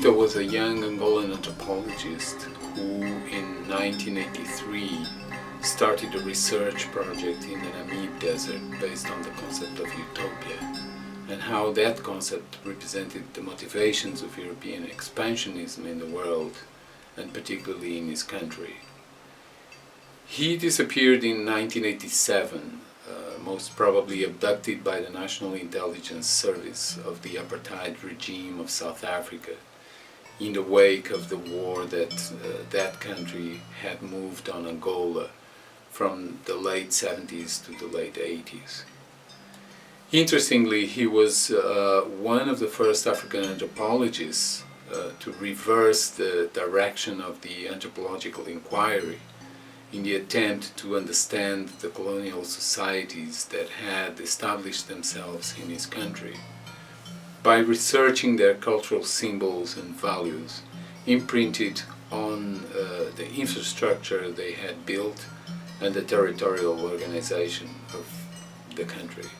Zita was a young Angolan anthropologist who in 1983 started a research project in the Namibe desert based on the concept of Utopia, and how that concept represented the motivations of European expansionism in the world, and particularly in his country. He disappeared in 1987, most probably abducted by the National Intelligence Service of the apartheid regime of South Africa, in the wake of the war that that country had moved on Angola from the late 70s to the late 80s. Interestingly, he was one of the first African anthropologists to reverse the direction of the anthropological inquiry in the attempt to understand the colonial societies that had established themselves in his country, by researching their cultural symbols and values imprinted on the infrastructure they had built and the territorial organization of the country.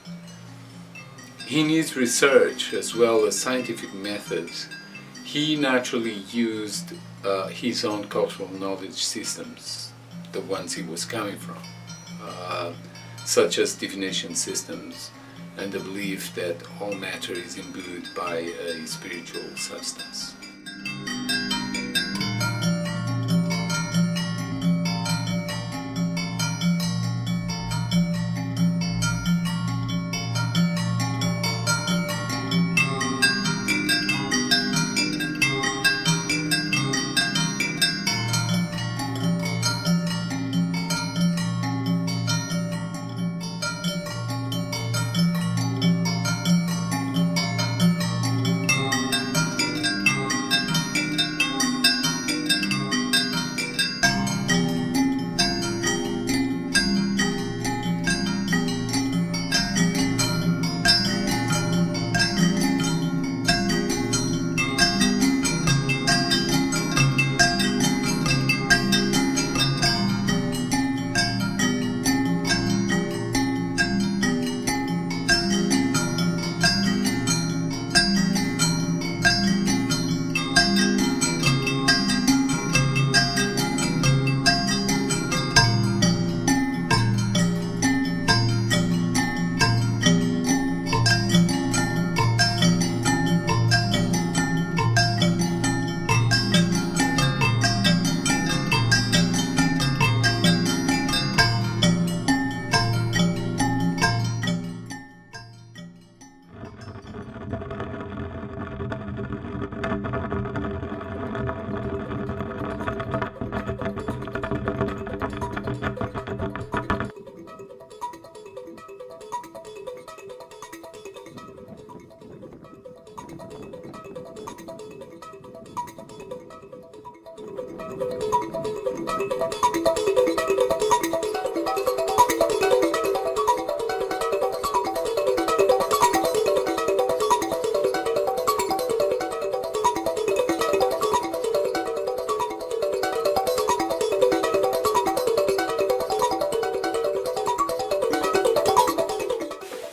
In his research, as well as scientific methods, he naturally used his own cultural knowledge systems, the ones he was coming from, such as divination systems and the belief that all matter is imbued by a spiritual substance.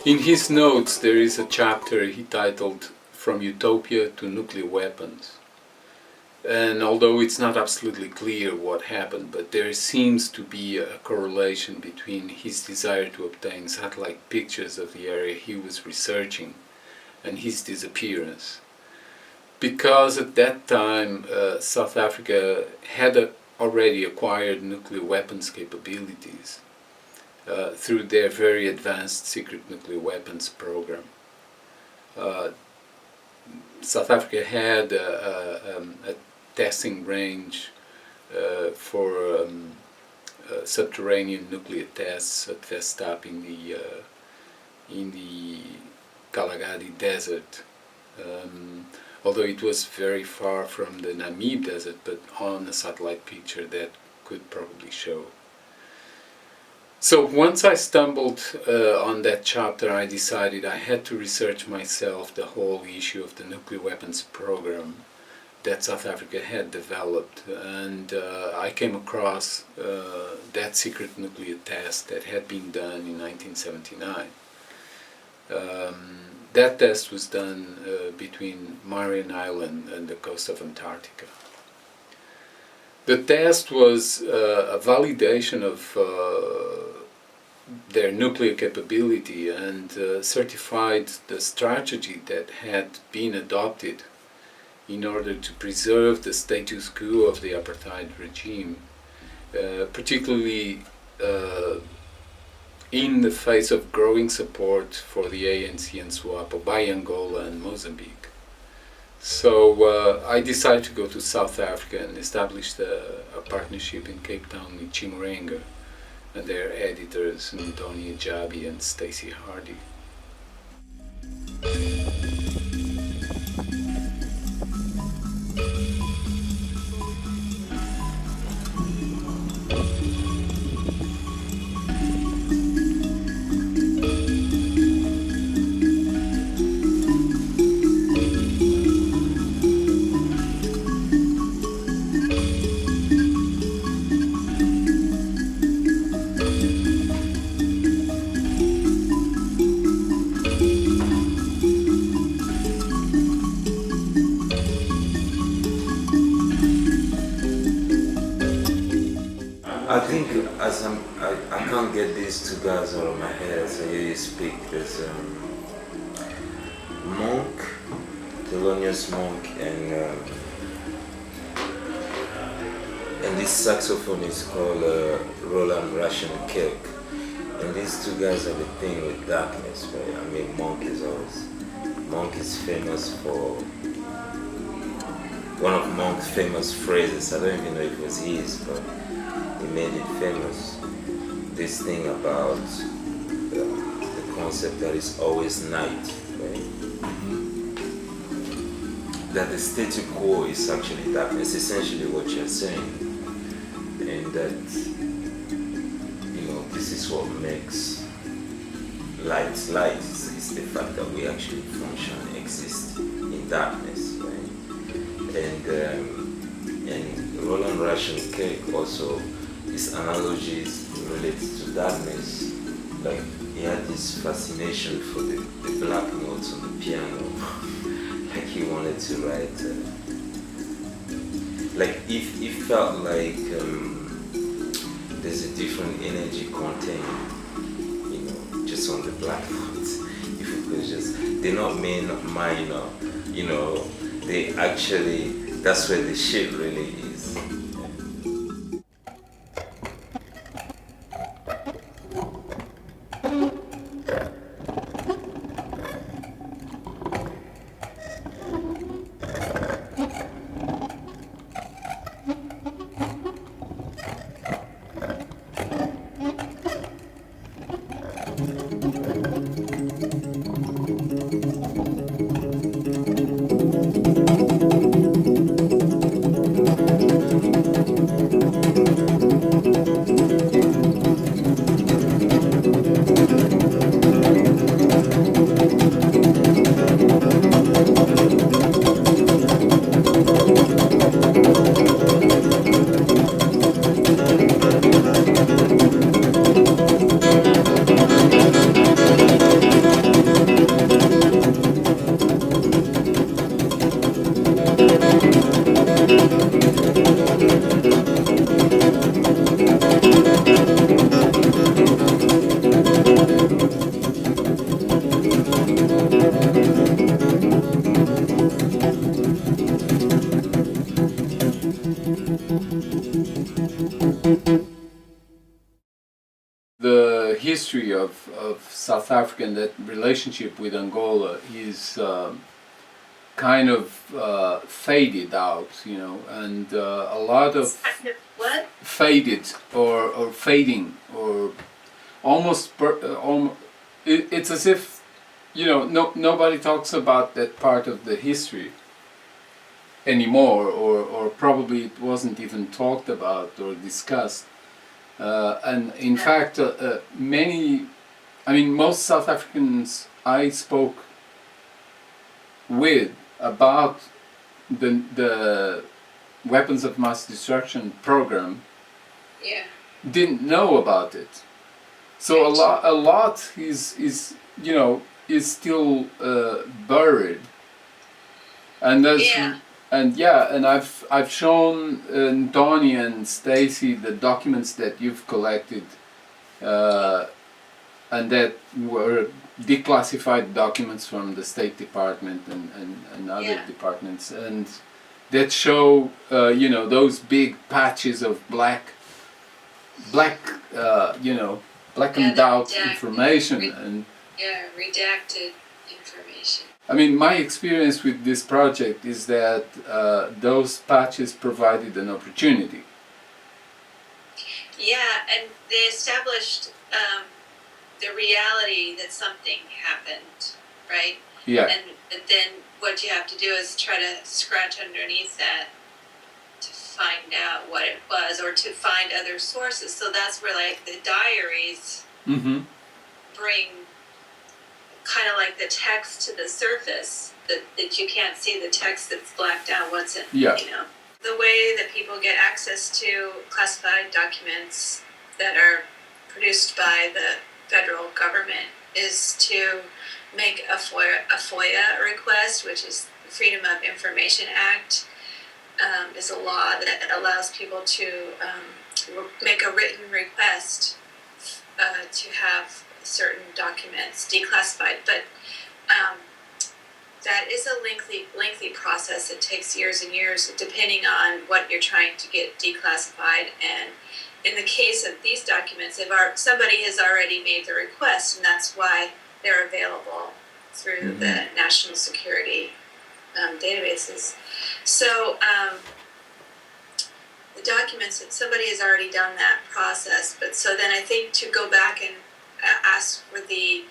In his notes there is a chapter he titled From Utopia to Nuclear Weapons. And although it's not absolutely clear what happened, but there seems to be a correlation between his desire to obtain satellite pictures of the area he was researching and his disappearance. Because at that time South Africa had already acquired nuclear weapons capabilities through their very advanced secret nuclear weapons program. South Africa had a testing range for subterranean nuclear tests at Vestap in the Kalahari Desert, although it was very far from the Namibe Desert, but on a satellite picture that could probably show. So once I stumbled on that chapter, I decided I had to research myself the whole issue of the nuclear weapons program that South Africa had developed, and I came across that secret nuclear test that had been done in 1979. that test was done between Marion Island and the coast of Antarctica. The test was a validation of their nuclear capability and certified the strategy that had been adopted in order to preserve the status quo of the apartheid regime, particularly in the face of growing support for the ANC and SWAPO by Angola and Mozambique. So I decided to go to South Africa and establish a partnership in Cape Town with Chimurenga and their editors, Ntoni Ajabi and Stacey Hardy. I think I can't get these two guys out of my head as I hear you speak. There's Monk, Thelonious Monk, and this saxophonist called Roland Russian Kirk. And these two guys have a thing with darkness, right? I mean, Monk is famous for one of Monk's famous phrases. I don't even know if it was his, but he made it famous. This thing about the concept that it's always night, right? That the status quo is actually darkness, essentially what you're saying. And that, this is what makes light light, is the fact that we actually function, exist in darkness, right? And Roland Russian Kirk also, his analogies related to darkness, like he had this fascination for the black notes on the piano, like he wanted to write, like if he felt like there's a different energy contained, just on the black notes. If you could just, they're not main, minor, they actually, that's where the shit really is. The history of South Africa and that relationship with Angola is kind of faded out, and a lot of faded or fading or almost it's as if nobody talks about that part of the history anymore, or probably it wasn't even talked about or discussed. And in fact, most South Africans I spoke with about the weapons of mass destruction program didn't know about it. So a lot is is still buried, and that's Yeah. and I've shown Tony and Stacy the documents that you've collected, and that were declassified documents from the State Department and other departments, and that show you know, those big patches of black you know, blackened out information. And redacted information. I mean, my experience with this project is that those patches provided an opportunity. Yeah, and they established the reality that something happened, right? Yeah. And then what you have to do is try to scratch underneath that to find out what it was, or to find other sources. So that's where, like, the diaries bring kind of like the text to the surface, that you can't see the text that's blacked out. What's in, you know, the way that people get access to classified documents that are produced by the federal government is to make a FOIA request, which is the Freedom of Information Act. Is a law that allows people to make a written request to have certain documents declassified, but that is a lengthy process. It takes years and years, depending on what you're trying to get declassified. And in the case of these documents, somebody has already made the request, and that's why they're available through the national security databases. So the documents, somebody has already done that process, but so then I think to go back and ask for the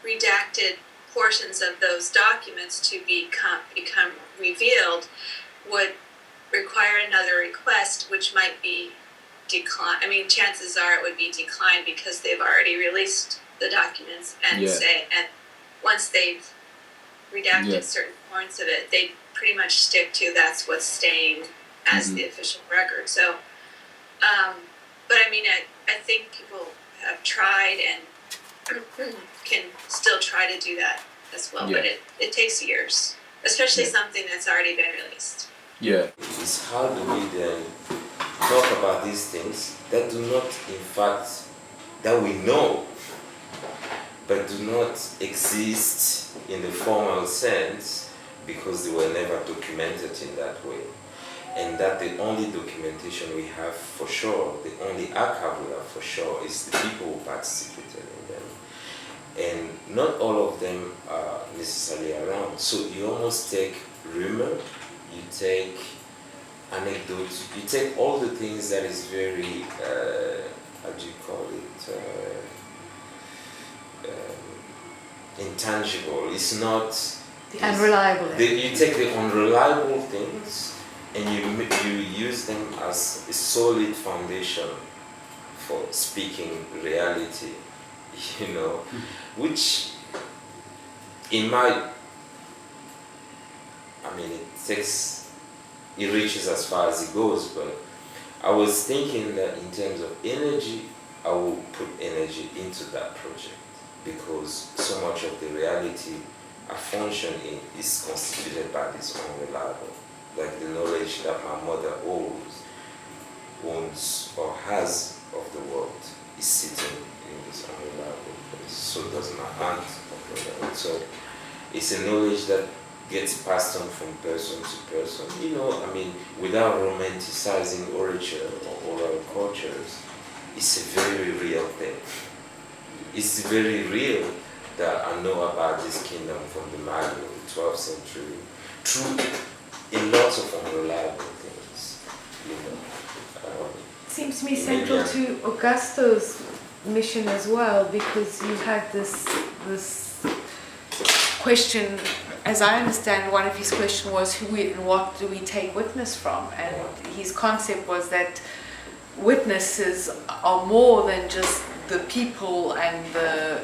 redacted portions of those documents to become revealed would require another request, which might be declined. I mean, chances are it would be declined because they've already released the documents and and once they've redacted certain points of it, they pretty much stick to that's what's staying as the official record. So, but I mean, I think people have tried and can still try to do that as well, but it takes years, especially something that's already been released. Yeah. It's how do we then talk about these things that do not, in fact, that we know, but do not exist in the formal sense because they were never documented in that way. And that the only documentation we have for sure, the only archive we have for sure, is the people who participated in them. And not all of them are necessarily around. So you almost take rumor, you take anecdotes, you take all the things that is very, how do you call it, intangible. It's not... The unreliable. You take the unreliable things and you use them as a solid foundation for speaking reality, you know, which in my, I mean, it reaches as far as it goes, but I was thinking that in terms of energy, I will put energy into that project because so much of the reality I function in is constituted by this unreliable. Like the knowledge that my mother owns or has of the world is sitting in this unreliable place. So does my aunt of the world. So it's a knowledge that gets passed on from person to person. You know, I mean, without romanticizing orature or oral cultures, it's a very real thing. It's very real that I know about this kingdom from the Mali of the 12th century through a lot of unreliable things, you know. Seems to me central to Augusto's mission as well, because you had this question, as I understand, one of his questions was who and what do we take witness from, and his concept was that witnesses are more than just the people and the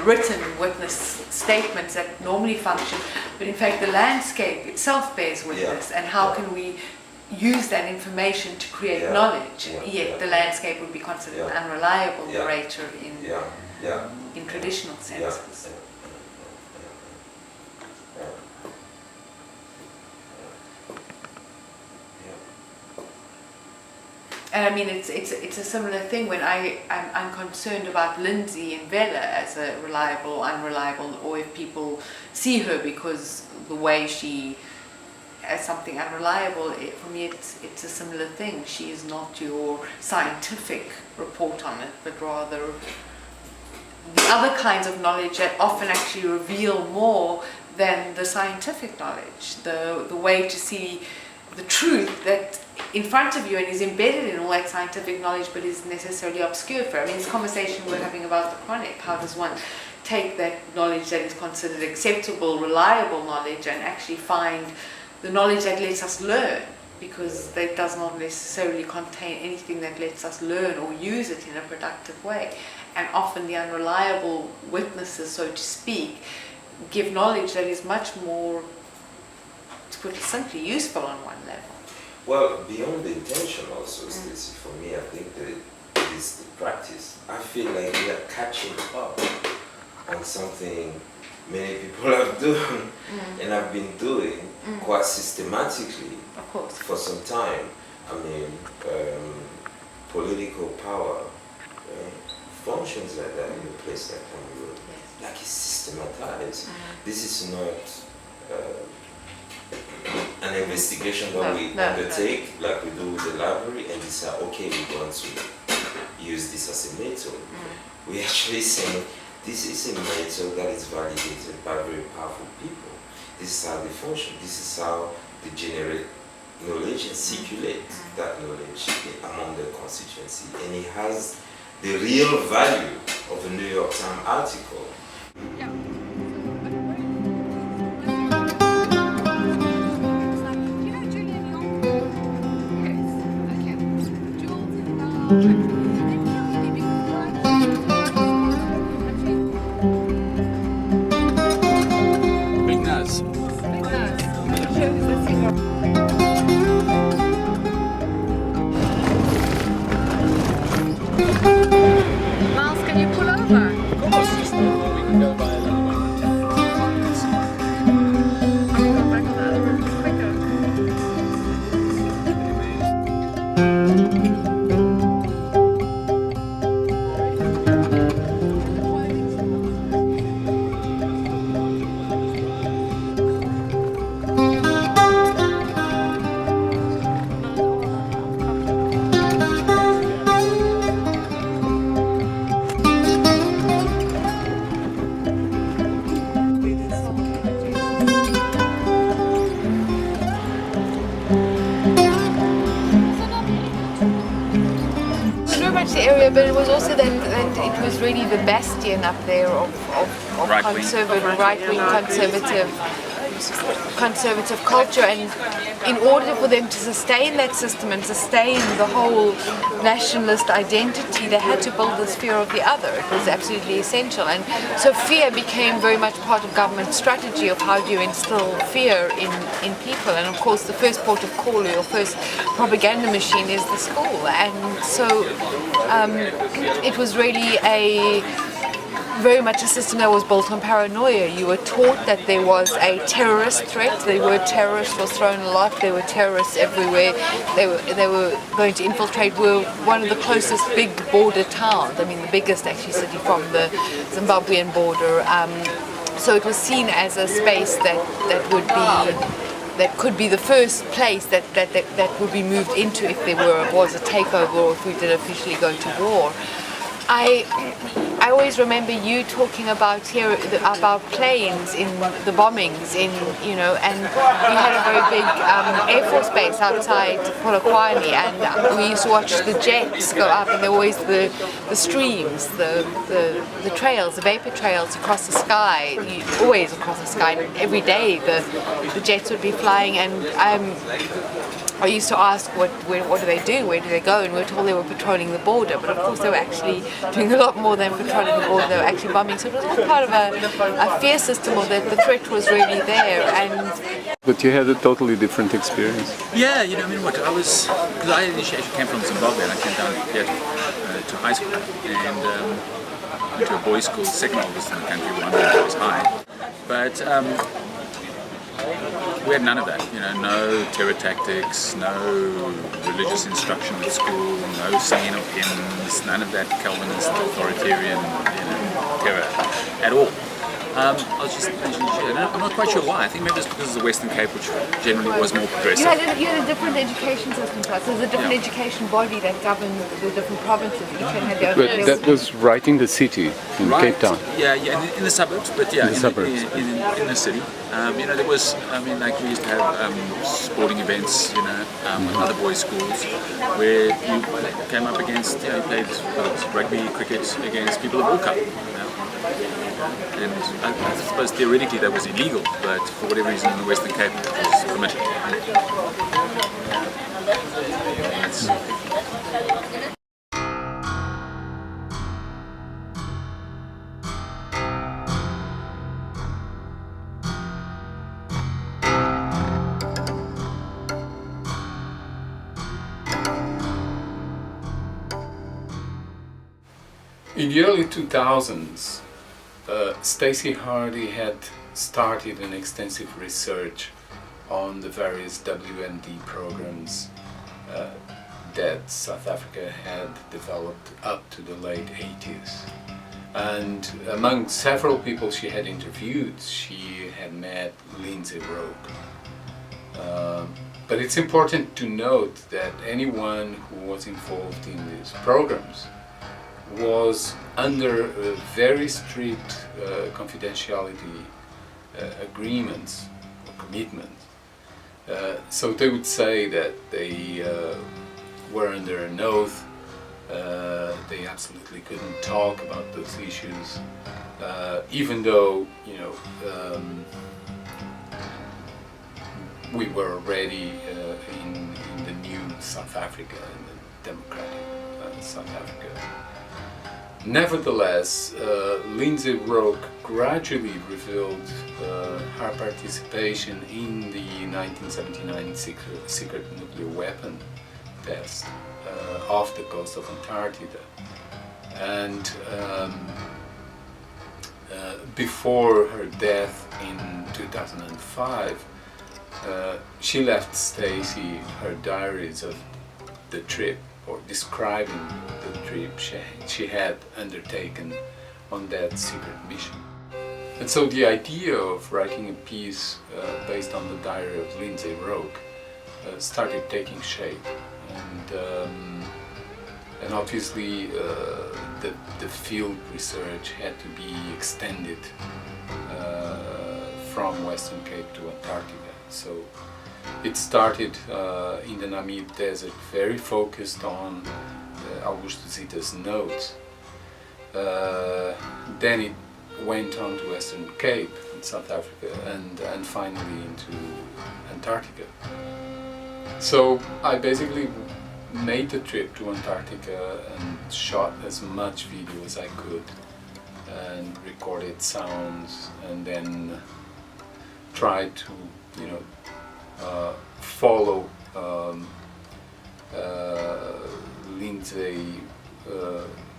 written witness statements that normally function, but in fact the landscape itself bears witness, and how can we use that information to create knowledge, yet the landscape would be considered an unreliable narrator in Yeah. in traditional Yeah. senses. And I mean, it's a similar thing when I'm concerned about Lindsay and Vela as a reliable or unreliable, or if people see her because the way she as something unreliable. For me, it's a similar thing. She is not your scientific report on it, but rather the other kinds of knowledge that often actually reveal more than the scientific knowledge. The way to see the truth that in front of you and is embedded in all that scientific knowledge but is necessarily obscured for. I mean, this conversation we're having about the chronic, how does one take that knowledge that is considered acceptable, reliable knowledge and actually find the knowledge that lets us learn, because that does not necessarily contain anything that lets us learn or use it in a productive way. And often the unreliable witnesses, so to speak, give knowledge that is much more, to put it simply, useful on one level. Well, beyond the intention also, Stacey, for me, I think that is the practice. I feel like we are catching up on something many people have done and have been doing quite systematically for some time. I mean, political power functions like that in a place like Cameroon. Yes. Like it's systematized. This is not an investigation that we undertake like we do with the library and decide, okay, we're going to use this as a method. We actually saying this is a method that is validated by very powerful people. This is how they function. This is how they generate knowledge and circulate that knowledge among the constituency. And it has the real value of a New York Times article. Yeah. Miles, can you pull over? Of course, just we can go by a little bit. Go back on the other road quicker. The area, but it was also then it was really the bastion up there of right-wing conservative culture, and in order for them to sustain that system and sustain the whole nationalist identity, they had to build this fear of the other. It was absolutely essential, and so fear became very much part of government strategy of how do you instill fear in people. And of course the first port of call, or your first propaganda machine, is the school. And so it was really very much a system that was built on paranoia. You were taught that there was a terrorist threat. The word terrorist was thrown a lot. There were terrorists everywhere. They were going to infiltrate. We were one of the closest big border towns. I mean, the biggest actually city from the Zimbabwean border. So it was seen as a space that could be the first place that would be moved into if there was a takeover, or if we did officially go to war. I always remember you talking about planes in the bombings and we had a very big Air Force base outside Polokwane, and we used to watch the jets go up, and there were always the streams, the trails, the vapor trails across the sky, always across the sky, and every day the jets would be flying. And I used to ask what do they do, where do they go, and we were told they were patrolling the border, but of course they were actually doing a lot more than patrolling the border, they were actually bombing, so it was all part of a fear system, or that the threat was really there. And But you had a totally different experience. Yeah, you know, I mean, what I was, because I initially came from Zimbabwe and I came down here to high school, and went to a boys' school, second oldest in the country, one boys' high. But we had none of that, you know, no terror tactics, no religious instruction at school, no singing of hymns, none of that Calvinist authoritarian, you know, terror at all. I was just mentioning, I'm not quite sure why. I think maybe it's because of the Western Cape, which generally was more progressive. you had a different education system to us. There's a different education body that governed the different provinces. Each one had their own. But that was right in the city, in Cape Town. Yeah, in the suburbs, but yeah, in the suburbs. In the city. You know, there was, I mean, like we used to have sporting events, you know, with other boys' schools, where you came up against, you know, you played rugby, cricket against people of all colour. And I suppose theoretically that was illegal, but for whatever reason in the Western Cape it was permitted. In the early 2000s, Stacey Hardy had started an extensive research on the various WMD programs that South Africa had developed up to the late 80s. And among several people she had interviewed, she had met Lindsay Roque. But it's important to note that anyone who was involved in these programs was under very strict confidentiality agreements or commitments. So they would say that they were under an oath, they absolutely couldn't talk about those issues, even though, you know, we were already in the new South Africa, in the democratic South Africa. Nevertheless, Lindsay Roque gradually revealed her participation in the 1979 secret nuclear weapon test off the coast of Antarctica. And before her death in 2005, she left Stacey her diaries of the trip, or describing the trip she had undertaken on that secret mission. And so the idea of writing a piece based on the diary of Lindsay Roque started taking shape. And obviously the field research had to be extended from Western Cape to Antarctica. So it started in the Namibe desert, very focused on Augusto Zita's notes. Then it went on to Western Cape in South Africa, and finally into Antarctica. So I basically made the trip to Antarctica and shot as much video as I could and recorded sounds, and then tried to, you know, follow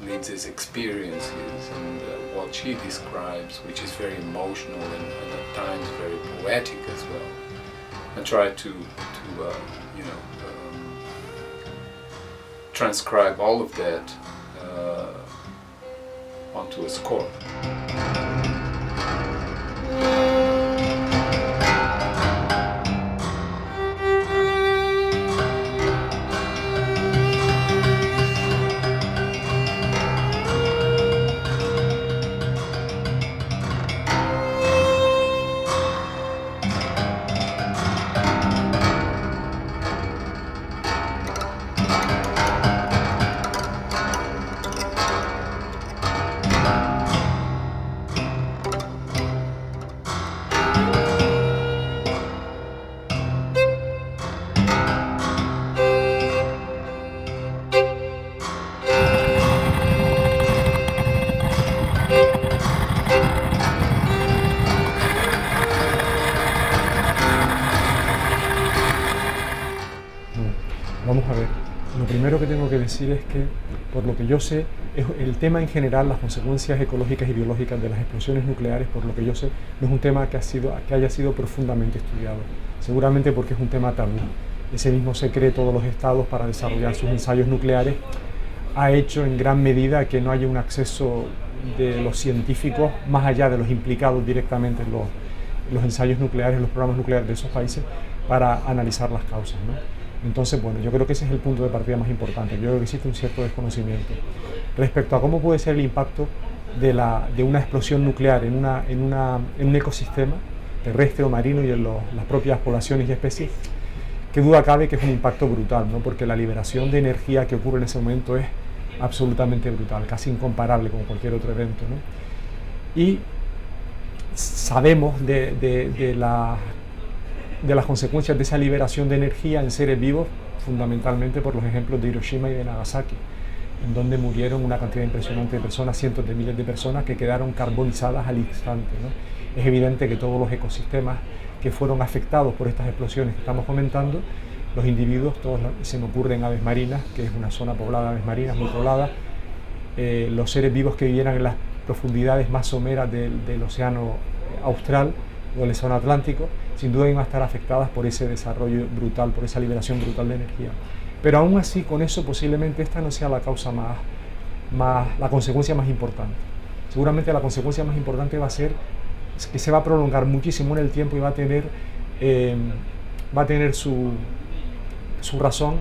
Lindsay's experiences and what she describes, which is very emotional and at times very poetic as well, and try to you know, transcribe all of that onto a score. primero que tengo que decir es que, por lo que yo sé, el tema en general, las consecuencias ecológicas y biológicas de las explosiones nucleares, por lo que yo sé, no es un tema que haya sido profundamente estudiado. Seguramente porque es un tema tabú. Ese mismo secreto de los estados para desarrollar sus ensayos nucleares ha hecho en gran medida que no haya un acceso de los científicos, más allá de los implicados directamente en los ensayos nucleares, los programas nucleares de esos países, para analizar las causas, ¿no? Entonces, bueno, yo creo que ese es el punto de partida más importante. Yo creo que existe un cierto desconocimiento respecto a cómo puede ser el impacto de una explosión nuclear en un ecosistema terrestre o marino y en las propias poblaciones y especies. Qué duda cabe que es un impacto brutal, ¿no? Porque la liberación de energía que ocurre en ese momento es absolutamente brutal, casi incomparable con cualquier otro evento, ¿no? Y sabemos de las consecuencias de esa liberación de energía en seres vivos, fundamentalmente por los ejemplos de Hiroshima y de Nagasaki, en donde murieron una cantidad impresionante de personas, cientos de miles de personas que quedaron carbonizadas al instante, ¿no? Es evidente que todos los ecosistemas que fueron afectados por estas explosiones que estamos comentando, los individuos, todos se me ocurren aves marinas, que es una zona poblada de aves marinas, muy poblada, los seres vivos que vivieran en las profundidades más someras del océano austral o del océano Atlántico, sin duda iban a estar afectadas por ese desarrollo brutal, por esa liberación brutal de energía. Pero aún así, con eso posiblemente esta no sea la causa la consecuencia más importante. Seguramente la consecuencia más importante va a ser que se va a prolongar muchísimo en el tiempo y va a tener su razón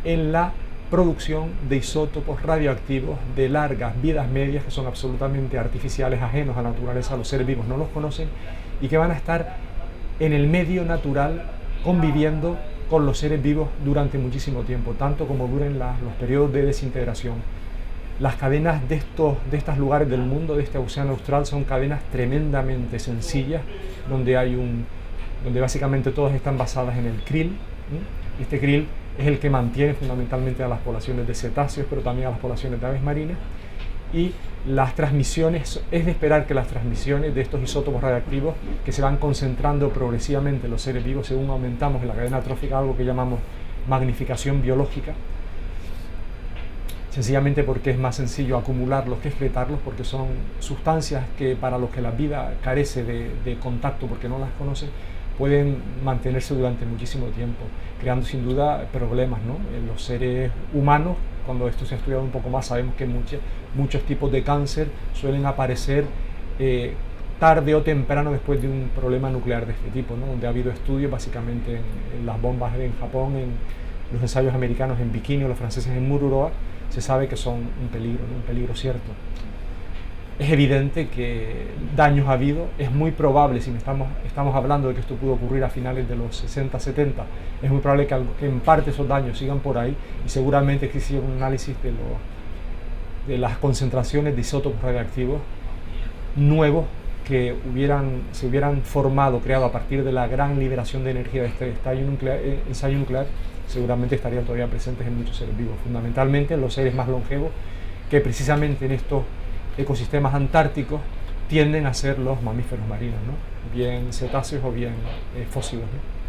en la producción de isótopos radioactivos de largas vidas medias que son absolutamente artificiales, ajenos a la naturaleza, los seres vivos no los conocen y que van a estar en el medio natural conviviendo con los seres vivos durante muchísimo tiempo, tanto como duren los periodos de desintegración. Las cadenas de estos lugares del mundo, de este océano austral, son cadenas tremendamente sencillas, donde básicamente todas están basadas en el krill. Este krill es el que mantiene fundamentalmente a las poblaciones de cetáceos, pero también a las poblaciones de aves marinas. Y las transmisiones, es de esperar que las transmisiones de estos isótopos radioactivos, que se van concentrando progresivamente en los seres vivos según aumentamos en la cadena trófica, algo que llamamos magnificación biológica, sencillamente porque es más sencillo acumularlos que excretarlos, porque son sustancias que para los que la vida carece de contacto porque no las conocen, pueden mantenerse durante muchísimo tiempo, creando sin duda problemas, ¿no? En los seres humanos, cuando esto se ha estudiado un poco más, sabemos que muchos tipos de cáncer suelen aparecer tarde o temprano después de un problema nuclear de este tipo, ¿no? Donde ha habido estudios básicamente en las bombas en Japón, en los ensayos americanos en Bikini o los franceses en Mururoa, se sabe que son un peligro, ¿no? Un peligro cierto. Es evidente que daños ha habido, es muy probable, si estamos hablando de que esto pudo ocurrir a finales de los 60, 70, es muy probable que en parte esos daños sigan por ahí y seguramente existe un análisis de las concentraciones de isótopos radioactivos nuevos que se hubieran creado a partir de la gran liberación de energía de este ensayo nuclear, seguramente estarían todavía presentes en muchos seres vivos, fundamentalmente en los seres más longevos, que precisamente en estos ecosistemas antárticos tienden a ser los mamíferos marinos, ¿no? Bien cetáceos o bien fósiles, ¿no?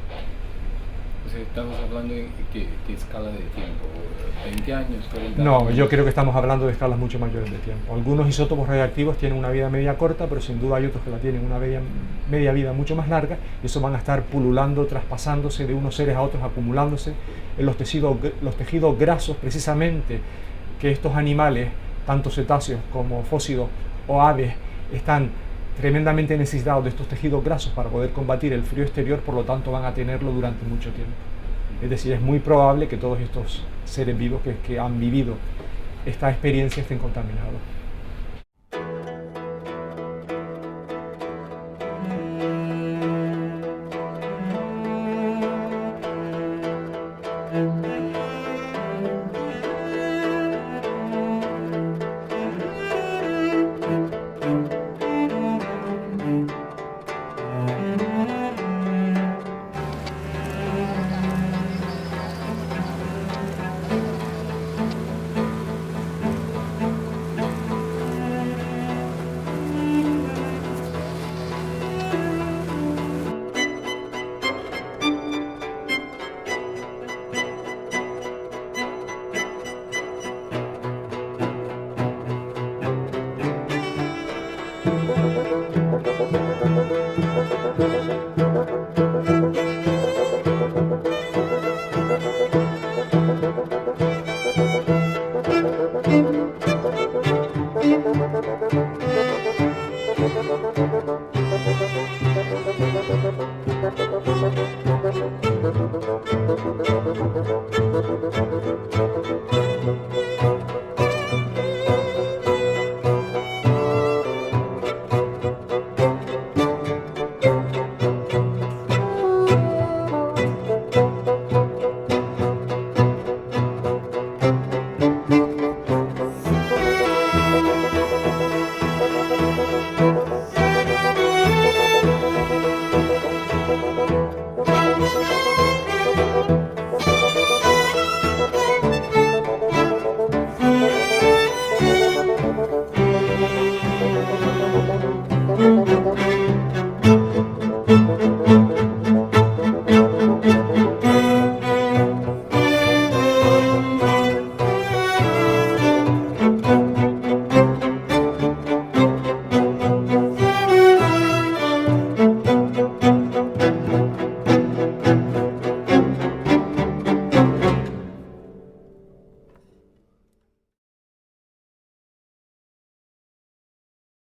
O sea, estamos hablando de qué escala de tiempo, 20 años, 40 años. No, yo creo que estamos hablando de escalas mucho mayores de tiempo. Algunos isótopos radioactivos tienen una vida media corta, pero sin duda hay otros que la tienen una media vida mucho más larga, y eso van a estar pululando, traspasándose de unos seres a otros, acumulándose en los tejidos grasos, precisamente, que estos animales, tanto cetáceos como fósidos o aves, están tremendamente necesitados de estos tejidos grasos para poder combatir el frío exterior, por lo tanto van a tenerlo durante mucho tiempo. Es decir, es muy probable que todos estos seres vivos que han vivido esta experiencia estén contaminados.